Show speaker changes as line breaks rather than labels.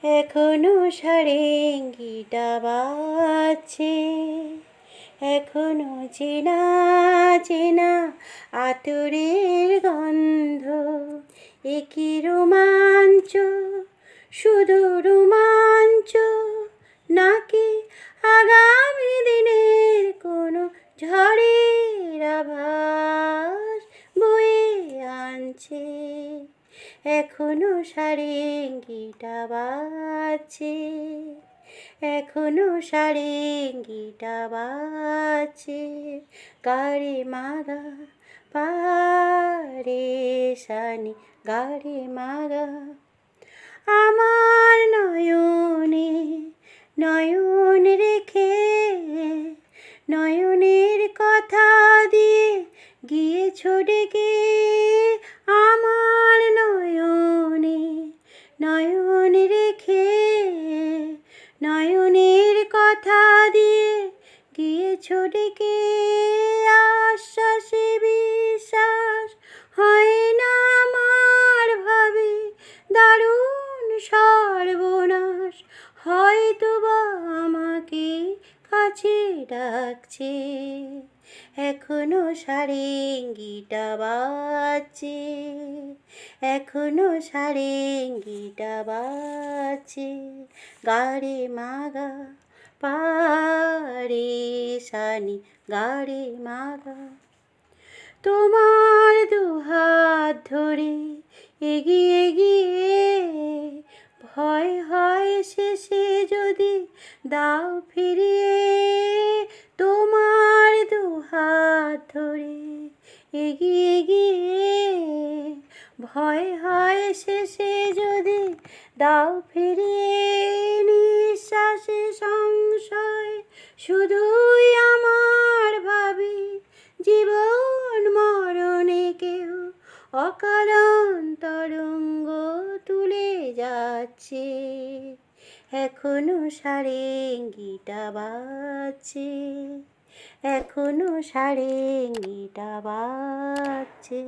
এখনো সারেঙ্গিটা বাজছে, এখনো চেনা চেনা আতরের গন্ধ। এ কি রোমাঞ্চ, শুধু রোমাঞ্চ, নাকি আগামী দিনের কোনো ঝড়ের আভাস বয়ে আনছে? এখনো সারেঙ্গিটা বাজছে, এখনো সারেঙ্গিটা বাজছে। গাড়ি মাগা পারেশানি, গাড়ি মাগা। আমার নয়নে নয়ন রেখে, নয়নের কথা দিয়ে গিয়েছো ডেকে। আমার নয়নে নয়ন রেখে, নয়নের কথা দিয়ে গিয়েছো ডেকে। আশ্বাসে বিশ্বাস হয় না আমার, ভাবি দারুণ সর্বনাশ হয়তো বা আমাকে কাছে ডাকছে। এখনো সারেঙ্গিটা বাজছে, এখনো সারেঙ্গিটা বাজছে। গাড়ি মাগা পারেশানি, গাড়ি মাগা। তোমার দুহাত ধরে এগিয়ে গিয়ে, ভয় হয় শেষে যদি দাও ফিরিয়ে। তোমার দুহাত ধরে এগিয়ে গিয়ে, ভয় হয় শেষে যদি দাও ফিরিয়ে। নিঃশ্বাসে সংশয় শুধুই আমার, ভাবি জীবন মরণে কেউ অকারণ তরঙ্গ তুলে যাচ্ছে। এখনো সারেঙ্গিটা বাজছে, এখনো সারেঙ্গিটা বাজছে।